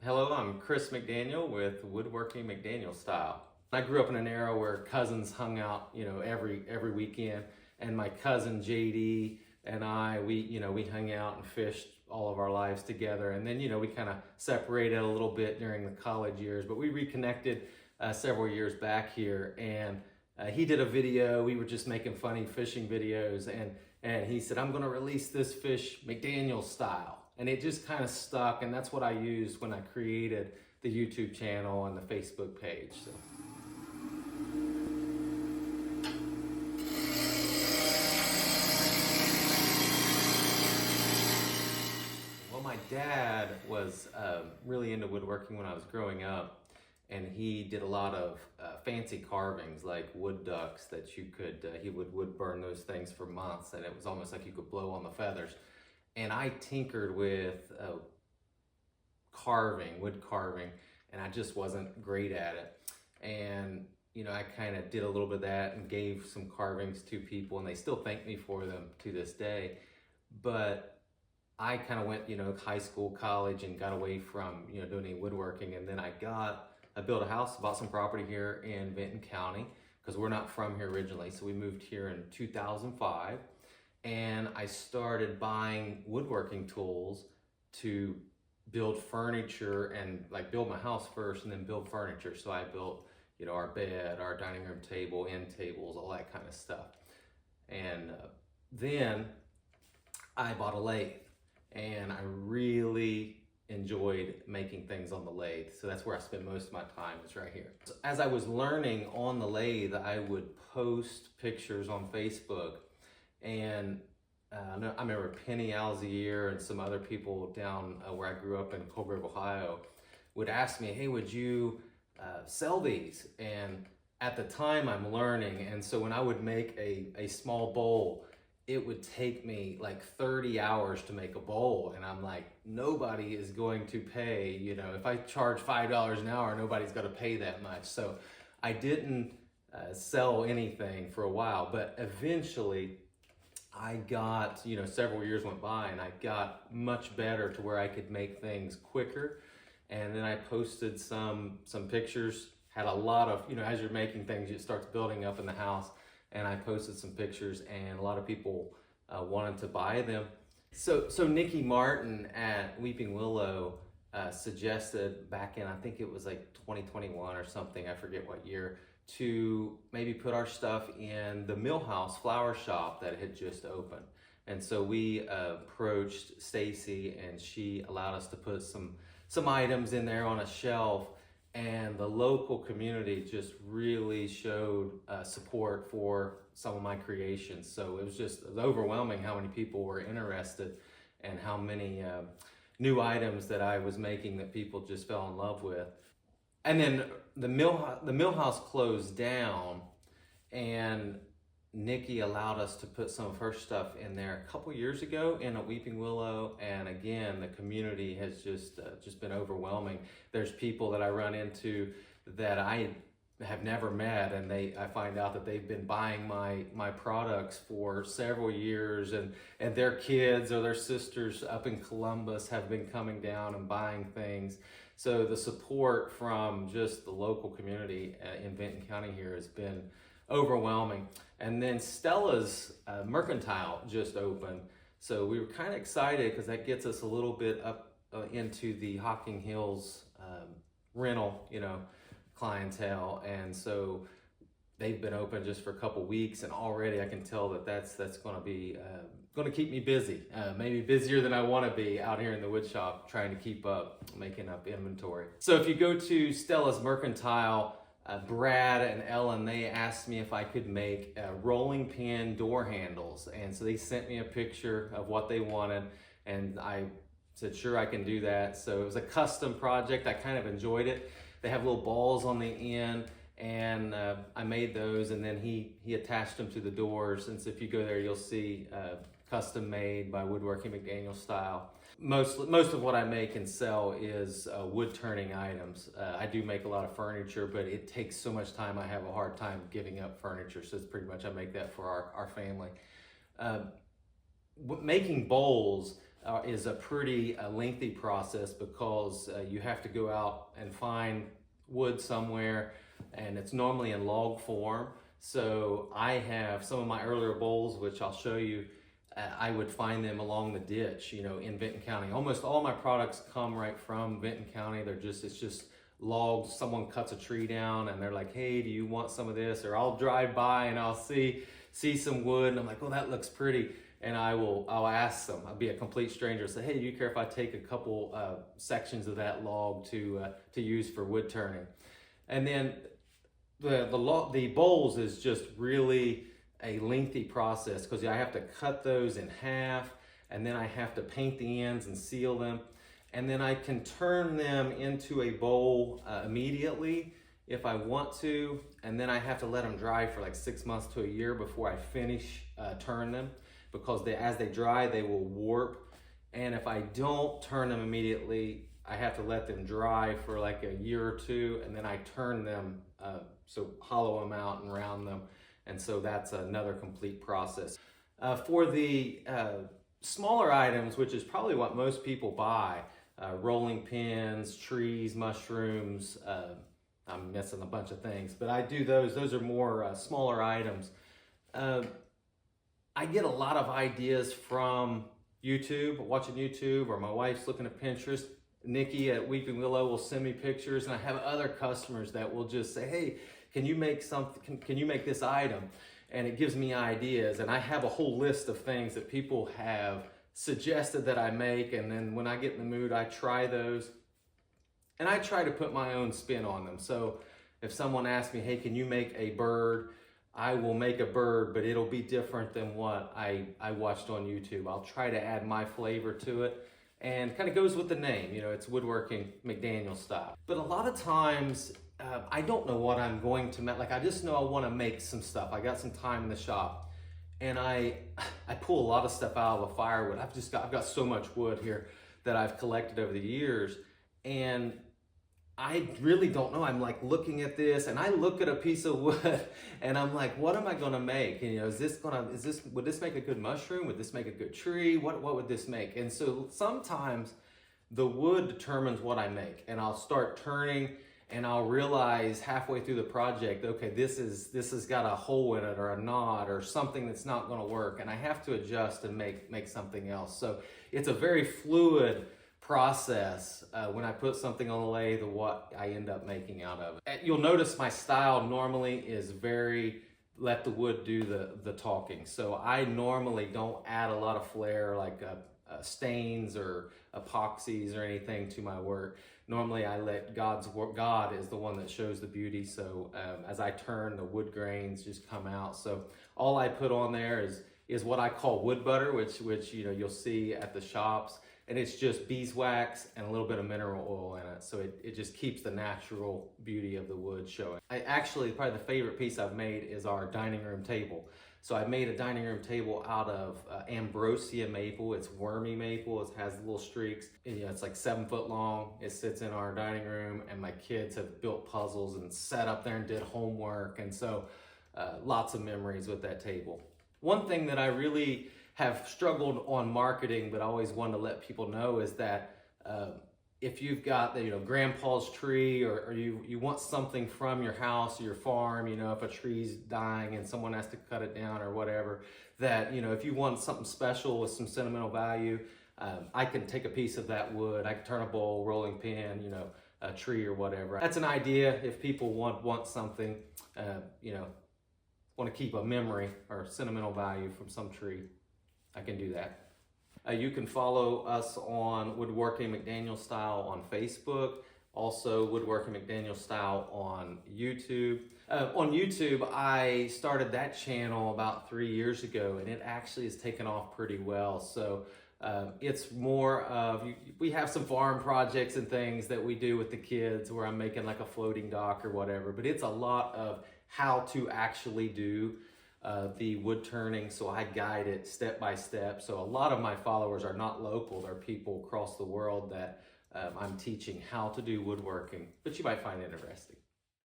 Hello, I'm Chris McDaniel with Woodworking McDaniel Style. I grew up in an era where cousins hung out, every weekend, and my cousin JD and I, we hung out and fished all of our lives together. And then, we kind of separated a little bit during the college years, but we reconnected several years back here. And he did a video. We were just making funny fishing videos, and he said, "I'm going to release this fish McDaniel style." And it just kind of stuck, and that's what I used when I created the YouTube channel and the Facebook page. So. Well, my dad was really into woodworking when I was growing up, and he did a lot of fancy carvings like wood ducks that you could, he would wood burn those things for months, and it was almost like you could blow on the feathers. And I tinkered with wood carving, and I just wasn't great at it. And, I kind of did a little bit of that and gave some carvings to people, and they still thank me for them to this day. But I kind of went, high school, college, and got away from, doing any woodworking. And then I built a house, bought some property here in Vinton County, because we're not from here originally. So we moved here in 2005. And I started buying woodworking tools to build furniture and build my house first and then build furniture. So I built, our bed, our dining room table, end tables, all that kind of stuff. And then I bought a lathe, and I really enjoyed making things on the lathe. So that's where I spend most of my time, is right here. So as I was learning on the lathe, I would post pictures on Facebook. And I remember Penny Alzier and some other people down where I grew up in Cold Grove, Ohio, would ask me, "Hey, would you sell these?" And at the time, I'm learning. And so when I would make a small bowl, it would take me 30 hours to make a bowl. And I'm like, nobody is going to pay, if I charge $5 an hour, nobody's going to pay that much. So I didn't sell anything for a while, but eventually I got, several years went by, and I got much better to where I could make things quicker. And then I posted some pictures, had a lot of, as you're making things, it starts building up in the house. And I posted some pictures, and a lot of people wanted to buy them. So Nikki Martin at Weeping Willow suggested back in, I think it was 2021 or something, I forget what year, to maybe put our stuff in the Millhouse flower shop that had just opened. And so we approached Stacy, and she allowed us to put some items in there on a shelf. And the local community just really showed support for some of my creations. So it was overwhelming how many people were interested, and how many new items that I was making that people just fell in love with. And then the Millhouse closed down, and Nikki allowed us to put some of her stuff in there a couple years ago in a Weeping Willow. And again, the community has just been overwhelming. There's people that I run into that I have never met, and I find out that they've been buying my products for several years, and their kids or their sisters up in Columbus have been coming down and buying things. So the support from just the local community in Vinton County here has been overwhelming. And then Stella's Mercantile just opened. So we were kind of excited, because that gets us a little bit up into the Hocking Hills rental, clientele. And so they've been open just for a couple weeks, and already I can tell that's going to be going to keep me busy, maybe busier than I want to be out here in the wood shop, trying to keep up, making up inventory. So if you go to Stella's Mercantile, Brad and Ellen, they asked me if I could make rolling pin door handles. And so they sent me a picture of what they wanted, and I said, sure, I can do that. So it was a custom project. I kind of enjoyed it. They have little balls on the end, and I made those, and then he attached them to the doors. And so if you go there, you'll see custom made by Woodworking McDaniel Style. Most of what I make and sell is wood turning items. I do make a lot of furniture, but it takes so much time. I have a hard time giving up furniture. So it's pretty much, I make that for our family. Making bowls, is a pretty lengthy process because you have to go out and find wood somewhere, and it's normally in log form. So I have some of my earlier bowls, which I'll show you. I would find them along the ditch, you know, in Vinton County. Almost all my products come right from Vinton County. It's just logs. Someone cuts a tree down and they're like, hey, do you want some of this? Or I'll drive by and I'll see some wood and I'm like, oh, that looks pretty. And I'll ask them. I'll be a complete stranger. Say, hey, do you care if I take a couple sections of that log to use for wood turning? And then the bowls is just really a lengthy process because I have to cut those in half, and then I have to paint the ends and seal them, and then I can turn them into a bowl immediately if I want to, and then I have to let them dry for like 6 months to a year before I finish turn them, because as they dry they will warp, and if I don't turn them immediately I have to let them dry for like a year or two, and then I turn them, so hollow them out and round them. And so that's another complete process. For the smaller items, which is probably what most people buy, rolling pins, trees, mushrooms, I'm missing a bunch of things, but I do those. Those are more smaller items. I get a lot of ideas from YouTube, watching YouTube, or my wife's looking at Pinterest. Nikki at Weeping Willow will send me pictures, and I have other customers that will just say, hey, can you make something, can you make this item? And it gives me ideas, and I have a whole list of things that people have suggested that I make, and then when I get in the mood, I try those, and I try to put my own spin on them. So if someone asks me, hey, can you make a bird? I will make a bird, but it'll be different than what I watched on YouTube. I'll try to add my flavor to it, and kind of goes with the name, you know, it's Woodworking McDaniel Style. But a lot of times, I don't know what I'm going to make. Like, I just know I want to make some stuff. I got some time in the shop, and I pull a lot of stuff out of the firewood. I've got so much wood here that I've collected over the years, and I really don't know. I'm like looking at this, and I look at a piece of wood, and I'm like, what am I gonna make? And, you know, would this make a good mushroom? Would this make a good tree? What would this make? And so sometimes the wood determines what I make, and I'll start turning, and I'll realize halfway through the project, okay, this has got a hole in it or a knot or something that's not gonna work, and I have to adjust and make something else. So it's a very fluid process when I put something on the lathe, what I end up making out of it. You'll notice my style normally is very let the wood do the talking. So I normally don't add a lot of flair like stains or epoxies or anything to my work. Normally I let God is the one that shows the beauty. So as I turn, the wood grains just come out. So all I put on there is what I call wood butter, which you know you'll see at the shops, and it's just beeswax and a little bit of mineral oil in it. So it just keeps the natural beauty of the wood showing. Probably the favorite piece I've made is our dining room table. So I made a dining room table out of ambrosia maple. It's wormy maple. It has little streaks. And, you know, it's like 7 foot long. It sits in our dining room, and my kids have built puzzles and sat up there and did homework. And so lots of memories with that table. One thing that I really have struggled on marketing, but I always want to let people know, is that if you've got grandpa's tree, or you want something from your house or your farm, if a tree's dying and someone has to cut it down or whatever, that if you want something special with some sentimental value, I can take a piece of that wood, I can turn a bowl, rolling pin, a tree or whatever. That's an idea. If people want something, want to keep a memory or sentimental value from some tree, I can do that. You can follow us on Woodworking McDaniel Style on Facebook, also Woodworking McDaniel Style on YouTube. On YouTube, I started that channel about 3 years ago, and it actually has taken off pretty well. So it's more of, we have some farm projects and things that we do with the kids where I'm making like a floating dock or whatever, but it's a lot of how to actually do the wood turning, so I guide it step by step. So a lot of my followers are not local, they're people across the world that I'm teaching how to do woodworking, but you might find it interesting.